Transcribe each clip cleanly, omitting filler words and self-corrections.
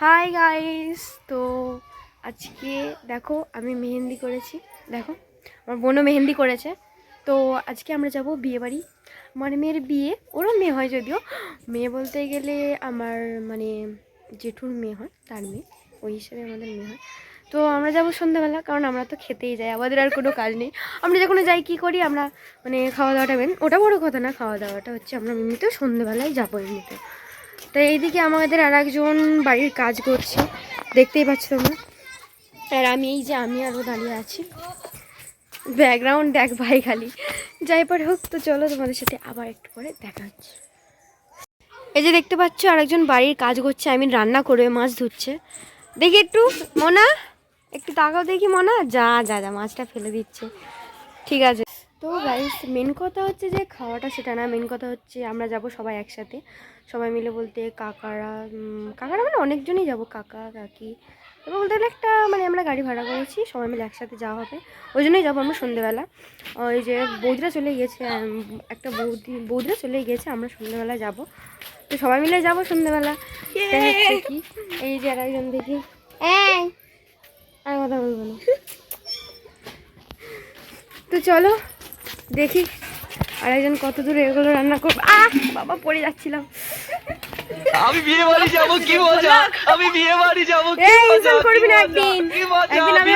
Hi guys. তো আজকে দেখো আমি মেহেন্দি করেছি। দেখো আমার বোনও মেহেন্দি করেছে। তো আজকে আমরা যাব বিয়ে বাড়ি। আমার মেয়ের বিয়ে, ওরও মেয়ে হয় যদিও। মেয়ে বলতে গেলে আমার মানে জেঠুর মেয়ে হয়, তার মেয়ে, ওই হিসেবে আমাদের মেয়ে হয়। তো আমরা যাবো সন্ধ্যাবেলা, কারণ আমরা তো খেতেই যাই, আমাদের আর কোনো কাজ নেই। আমরা যখন যাই কী করি আমরা, মানে খাওয়া দাওয়াটা মেন, ওটা বড় কথা না, খাওয়া দাওয়াটা হচ্ছে আমরা এমনিতেও সন্ধ্যেবেলায় যাবো এমনিতে। তো এইদিকে আমাদের আর একজন বাড়ির কাজ করছে, দেখতেই পাচ্ছ তোমরা। আর আমি এই যে আমি আরও দাঁড়িয়ে আছি, ব্যাকগ্রাউন্ড দেখ ভাই খালি। যাই পরে হোক, তো চলো তোমাদের সাথে আবার একটু পরে দেখা হচ্ছে। এই যে দেখতে পাচ্ছ আরেকজন বাড়ির কাজ করছে, আমি রান্না করবে, মাছ ধুচ্ছে। দেখি একটু মনা, একটু তাকাও দেখি মনা, যা যা যা মাছটা ফেলে দিচ্ছে। ঠিক আছে। তো গাইস মেন কথা হচ্ছে যে খাওয়াটা সেটা না, মেন কথা হচ্ছে আমরা যাব সবাই একসাথে, সবাই মিলে বলতে কাকারা কাকারা মানে অনেকজনই যাব, কাকা কাকি। এবং বলতে গেলে একটা মানে আমরা গাড়ি ভাড়া করেছি, সবাই মিলে একসাথে যাওয়া হবে, ওই জন্যই যাবো আমরা সন্ধ্যেবেলা। ওই যে বৌদিরা চলে গিয়েছে, একটা বৌদিরা চলে গিয়েছে, আমরা সন্ধ্যেবেলা যাব। তো সবাই মিলে যাবো সন্ধ্যেবেলা। কি এই যে আর একজন দেখি, আর কথা বলবো না। তো চলো দেখি আরেকজন কত দূরে এগুলো রান্না করবো। বাবা পড়ে যাচ্ছিলাম। আমি বিয়ে বাড়ি যাব, কি মজা! আমি বিয়ে বাড়ি যাব, কি মজা! করবি না একদিন, একদিন আমি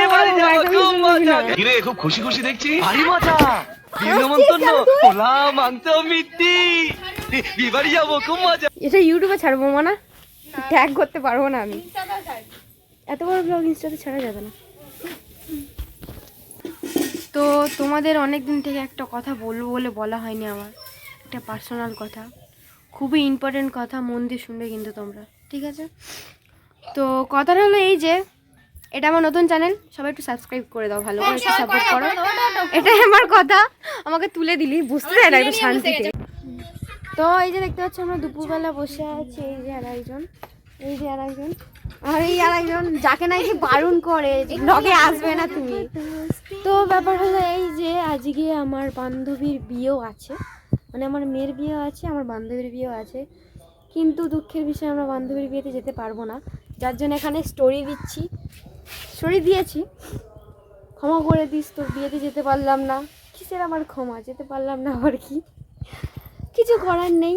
কিরে খুব খুশি খুশি দেখছি, ভারী মজা! বিয়ে নেমন্তন্ন, পোলা মাংস মিষ্টি, বিয়ে বাড়ি যাব, খুব মজা। এটা ইউটিউবে ছাড়বো না, ট্যাগ করতে পারবো না আমি, এত বড় ব্লগ ইনস্টাতে ছাড়া যাবে না। তো তোমাদের অনেক দিন থেকে একটা কথা বলবো বলে বলা হয়নি আমার, একটা পার্সোনাল কথা, খুবই ইম্পর্টেন্ট কথা, মন দিয়ে শুনবে কিন্তু তোমরা, ঠিক আছে? তো কথাটা হলো এই যে, এটা আমার নতুন চ্যানেল, সবাই একটু সাবস্ক্রাইব করে দাও, ভালো করে একটু সাপোর্ট করো, এটাই আমার কথা। আমাকে তুলে দিলি, বুঝতে চাই না একটু শান্তিতে। তো এই যে দেখতে পাচ্ছি আমরা দুপুরবেলা বসে আছি, এই যে আর একজন, এই যে আর একজন, আর এই আর একজন যাকে নাকি বারণ করে লগে আসবে না তুমি। তো ব্যাপার হলো এই যে আজকে আমার বান্ধবীর বিয়েও আছে, মানে আমার মেয়ের বিয়েও আছে, আমার বান্ধবীর বিয়েও আছে, কিন্তু দুঃখের বিষয় আমরা বান্ধবীর বিয়েতে যেতে পারবো না, যার জন্য এখানে স্টোরি দিয়েছি, ক্ষমা করে দিস, তোর বিয়েতে যেতে পারলাম না। কিসের আমার ক্ষমা, যেতে পারলাম না আবার কি, কিছু করার নেই,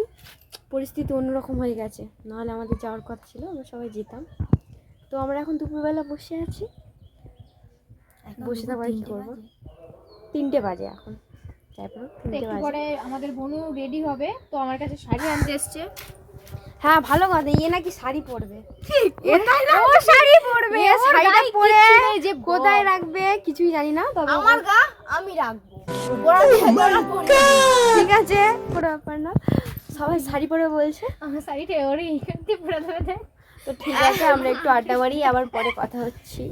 পরিস্থিতি অন্যরকম হয়ে গেছে, নাহলে আমাদের যাওয়ার কথা ছিল, আমরা সবাই যেতাম। তো আমরা এখন দুপুরবেলা বসে আছি, বসে থাকবার কি করবো, 3টে বাজে এখন, তারপর 3টে বাজে পরে আমাদের বোনও রেডি হবে, তো আমার কাছে শাড়ি আনতে এসছে। হ্যাঁ ভালো কথা, ইয়ে নাকি শাড়ি পরবে, ও শাড়ি পরবে, শাড়িটা পরে যে কোথায় রাখবে কিছুই জানি না, তবে আমার গা আমি রাখবো, ঠিক আছে, কোনো ব্যাপার না, সবাই শাড়ি পরে বলছে, আমার শাড়িটা ওরে এইখান থেকে পরে দেবে। তো ঠিক আছে আমরা একটু আড্ডা মারি, আবার পরে কথা হচ্ছি।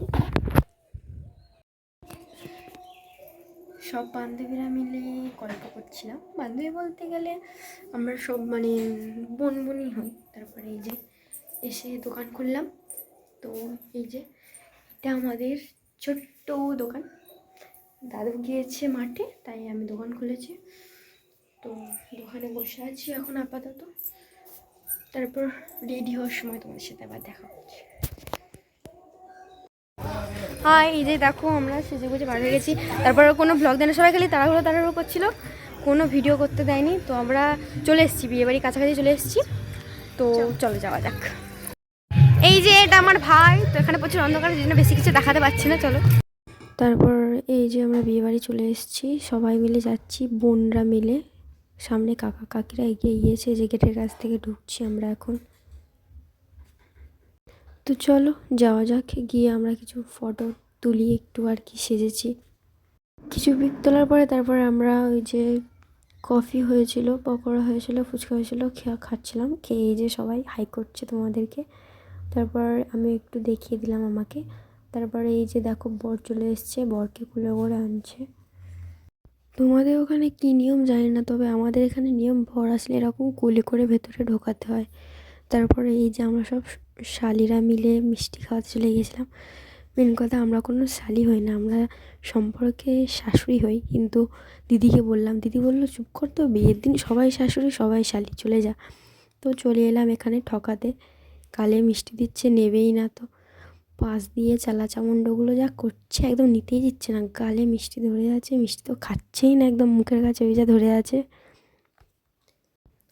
সব বান্ধবীরা মিলে গল্প করছিলাম, বান্ধবী বলতে গেলে আমরা সব মানে বোনই হই। তারপরে এই যে এসে দোকান খুললাম, তো এই যে এটা আমাদের ছোট্ট দোকান, দাদু গিয়েছে মাঠে, তাই আমি দোকান খুলেছি। তো দোকানে বসে আছি এখন আপাতত, তারপর রেডি হওয়ার সময় তোমাদের সাথে আবার দেখা হচ্ছে। হ্যাঁ এই যে দেখো আমরা সেজে গুজে বার হয়ে গেছি, তারপর কোনো ব্লগ দেয় না, সবাই খালি তাড়াহুড়ো করছিল, কোনো ভিডিও করতে দেয়নি। তো আমরা চলে এসেছি, বিয়েবাড়ি কাছাকাছি চলে এসেছি, তো চলো যাওয়া যাক। এই যে এটা আমার ভাই, তো এখানে প্রচুর অন্ধকার, সেই জন্য বেশি কিছু দেখাতে পারছি না, চলো। তারপর এই যে আমরা বিয়েবাড়ি চলে এসেছি, সবাই মিলে যাচ্ছি, বোনরা মিলে, সামনে কাকা কাকিরা এগিয়ে গিয়েছে, যে গেটের কাছ থেকে ঢুকছি আমরা এখন। তো চলো যাওয়া যাক, গিয়ে আমরা কিছু ফটো তুলি, একটু আর কি সেজেছি, কিছু পিক তোলার পরে তারপরে আমরা ওই যে কফি হয়েছিল, পকোড়া হয়েছিল, ফুচকা হয়েছিল, খাচ্ছিলাম, খেয়ে এই যে সবাই হাই করছে তোমাদেরকে। তারপর আমি একটু দেখিয়ে দিলাম আমাকে, তারপরে এই যে দেখো বর চলে এসছে, বরকে কুলে করে আনছে। তোমাদের ওখানে কি নিয়ম জানি না, তবে আমাদের এখানে নিয়ম, বর আসলে এরকম কুলে করে ভেতরে ঢোকাতে হয়। তারপরে এই যে আমরা সব শালিরা মিলে মিষ্টি খাওয়াতে চলে গেছিলাম। মেন কথা আমরা কোনো শালি হই না, আমরা সম্পর্কে শাশুড়ি হই, কিন্তু দিদিকে বললাম, দিদি বললো চুপ কর, তো বিয়ের দিন সবাই শাশুড়ি সবাই শালি, চলে যা। তো চলে এলাম এখানে ঠকাতে, গালে মিষ্টি দিচ্ছে, নেবেই না তো। পাশ দিয়ে চালাচামুন্ডগুলো যা করছে, একদম নিতেই দিচ্ছে না। গালে মিষ্টি ধরে আছে, মিষ্টি তো খাচ্ছেই না, একদম মুখের কাছে ওই যা ধরে আছে।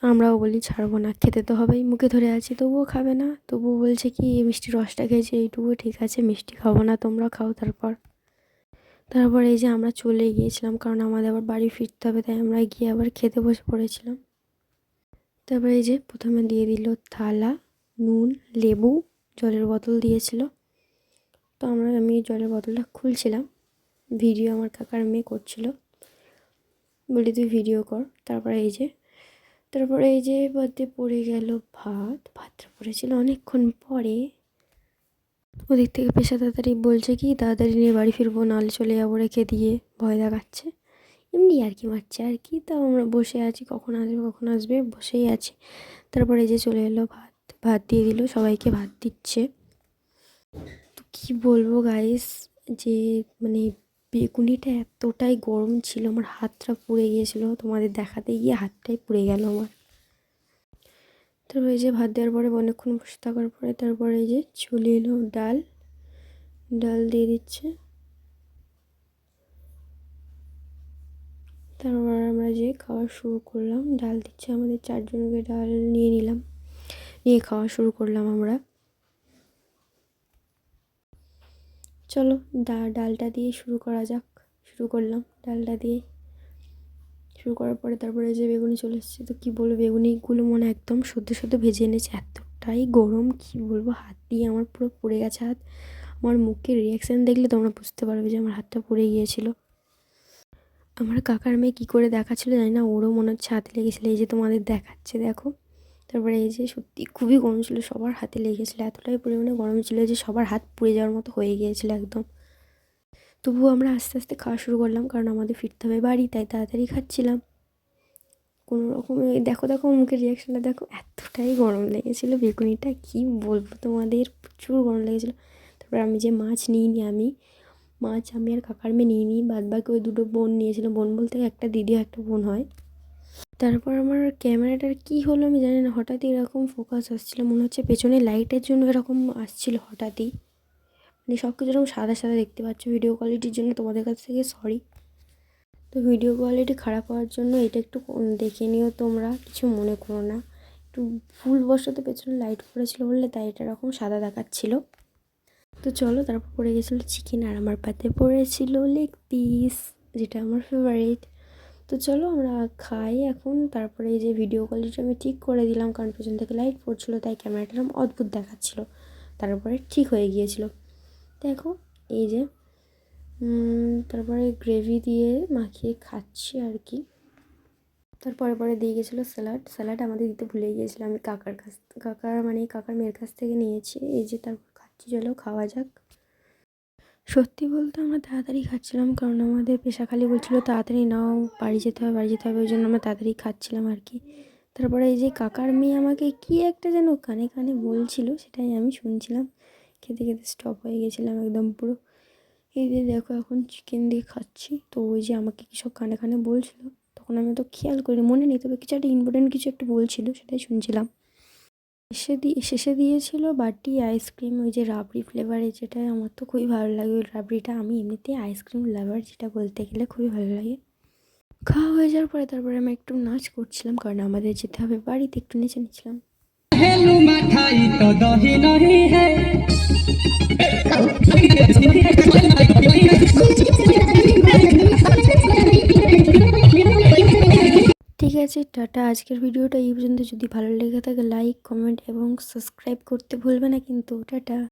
আমরাও বলি ছাড়বো না, খেতে তো হবেই, মুখে ধরে আছি তবুও খাবে না। তবুও বলছে কি এই মিষ্টির রসটা খেয়েছি এইটুকু, ঠিক আছে মিষ্টি খাবো না, তোমরা খাও। তারপর এই যে আমরা চলে গিয়েছিলাম, কারণ আমাদের আবার বাড়ি ফিরতে হবে, তাই আমরা গিয়ে আবার খেতে বসে পড়েছিলাম। তারপরে এই যে প্রথমে দিয়ে দিল থালা, নুন, লেবু, জলের বোতল দিয়েছিল। তো আমি জলের বোতলটা খুলছিলাম, ভিডিও আমার কাকার মেয়ে করছিল, বলি তুই ভিডিও কর। তারপরে এই যে বাদে পড়ে গেল ভাতটা পড়েছিল অনেকক্ষণ পরে। ওদিক থেকে পেশা তাড়াতাড়ি বলছে কি তাড়াতাড়ি নিয়ে বাড়ি ফিরবো, নাহলে চলে যাবো রেখে দিয়ে, ভয় দেখাচ্ছে, এমনি আর কি মারছে আর কি। তাও আমরা বসে আছি, কখন আসবে বসেই আছি। তারপরে এই যে চলে এলো ভাত দিয়ে দিল, সবাইকে ভাত দিচ্ছে। তো কী বলবো গাইস, যে মানে বেগুনিটা এতটাই গরম ছিল, আমার হাতটা পুড়ে গিয়েছিলো, তোমাদের দেখাতে গিয়ে হাতটাই পুড়ে গেল আমার। তারপরে এই যে ভাত দেওয়ার পরে অনেকক্ষণ বসে থাকার পরে তারপরে এই যে চলে এলো ডাল দিয়ে দিচ্ছে। তারপর আমরা যে খাওয়া শুরু করলাম, ডাল দিচ্ছে আমাদের, 4 জনকে ডাল নিয়ে খাওয়া শুরু করলাম আমরা। চলো ডালটা দিয়ে শুরু করলাম ডালটা দিয়ে শুরু করার পরে তারপরে যে বেগুনি চলে এসেছে। তো কী বলবো, বেগুনিগুলো মনে একদম সদ্য ভেজে এনেছে, এতটাই গরম কী বলবো, হাত দিয়ে আমার পুরো পুড়ে গেছে হাত। আমার মুখের রিয়াকশান দেখলে তোমরা বুঝতে পারবে যে আমার হাতটা পুড়ে গিয়েছিল। আমার কাকার মেয়ে কী করে দেখাচ্ছিলো জানি না, ওরও মনে হচ্ছে হাতে লেগেছিলো, এই যে তোমাদের দেখাচ্ছে দেখো। তারপরে এই যে সত্যি খুবই গরম ছিল, সবার হাতে লেগেছিলো, এতটাই পরিমাণে গরম ছিল যে সবার হাত পুড়ে যাওয়ার মতো হয়ে গিয়েছিলো একদম। তবুও আমরা আস্তে আস্তে খাওয়া শুরু করলাম, কারণ আমাদের ফিরতে হবে বাড়ি, তাই তাড়াতাড়ি খাচ্ছিলাম কোনো রকমে। দেখো মুখের রিয়াকশানটা দেখো, এতটাই গরম লেগেছিলো বেগুনিটা, কী বলবো তোমাদের, প্রচুর গরম লেগেছিলো। তারপর আমি যে মাছ আমি আর কাকার মেয়ে নিই, বাদ বাকি ওই 2 বোন নিয়েছিল, বোন বলতে একটা দিদি একটা বোন হয়। তারপর আমার ক্যামেরাটার কী হলো আমি জানি না, হঠাৎই এরকম ফোকাস আসছিলো, মনে হচ্ছে পেছনে লাইটের জন্য এরকম আসছিলো হঠাৎই, মানে সব কিছু এরকম সাদা দেখতে পাচ্ছ। ভিডিও কোয়ালিটির জন্য তোমাদের কাছ থেকে সরি। তো ভিডিও কোয়ালিটি খারাপ হওয়ার জন্য এটা একটু দেখে নিও তোমরা, কিছু মনে করো না, একটু ভুলবশত পেছনে লাইট পড়েছিল বললে তাই এটা এরকম সাদা দেখাচ্ছিলো। তো চলো, তারপর পড়ে গেছিলো চিকেন, আর আমার পাতে পড়েছিল লেগ পিস, যেটা আমার ফেভারিট। তো চলো আমরা খাই এখন। তারপরে এই যে ভিডিও কোয়ালিটি আমি ঠিক করে দিলাম, কারণ পেছন থেকে লাইট পড়ছিলো তাই ক্যামেরাটা অদ্ভুত দেখাচ্ছিলো। তারপরে ঠিক হয়ে গিয়েছিলো। দেখো এই যে তারপরে গ্রেভি দিয়ে মাখিয়ে খাচ্ছি আর কি। পরে দিয়ে গেছিলো স্যালাড আমাদের দিতে ভুলে গিয়েছিলো, আমি কাকার মেয়ের কাছ থেকে নিয়েছি। এই যে তারপর খাচ্ছি, চলো খাওয়া যাক। সত্যি বলতে আমরা তাড়াতাড়ি খাচ্ছিলাম, কারণ আমাদের পেশাখালি বলছিল তাড়াতাড়ি নাও, বাড়ি যেতে হবে, ওই জন্য আমরা তাড়াতাড়ি খাচ্ছিলাম আর কি। তারপরে এই যে কাকার মেয়ে আমাকে কি একটা যেন কানে বলছিল, সেটাই আমি শুনছিলাম, খেতে স্টপ হয়ে গেছিলাম একদম পুরো। এই যে দেখো এখন চিকেন দিয়ে খাচ্ছি, তো ওই যে আমাকে কী সব কানে বলছিল, তখন আমি তো খেয়াল করিনি, মনে নেই, তবে কিছু একটা ইম্পর্টেন্ট কিছু একটা বলছিল, সেটাই শুনছিলাম। শেষে দিয়েছিল বাটি আইসক্রিম, ওই যে রাবড়ি ফ্লেভারে, যেটা আমার তো খুবই ভালো লাগে ওই রাবড়িটা, আমি এমনিতেই আইসক্রিম লাভার, যেটা বলতে গেলে খুবই ভালো লাগে। খাওয়া হয়ে যাওয়ার পরে তারপরে আমি একটু নাচ করছিলাম, কারণ আমাদের যেতে হবে বাড়িতে, একটু নেচে নিচ্ছিলাম। ঠিক আছে, টাটা। আজকের ভিডিওটা এই পর্যন্ত। যদি ভালো লেগে থাকে লাইক, কমেন্ট এবং সাবস্ক্রাইব করতে ভুলবে না কিন্তু। টাটা।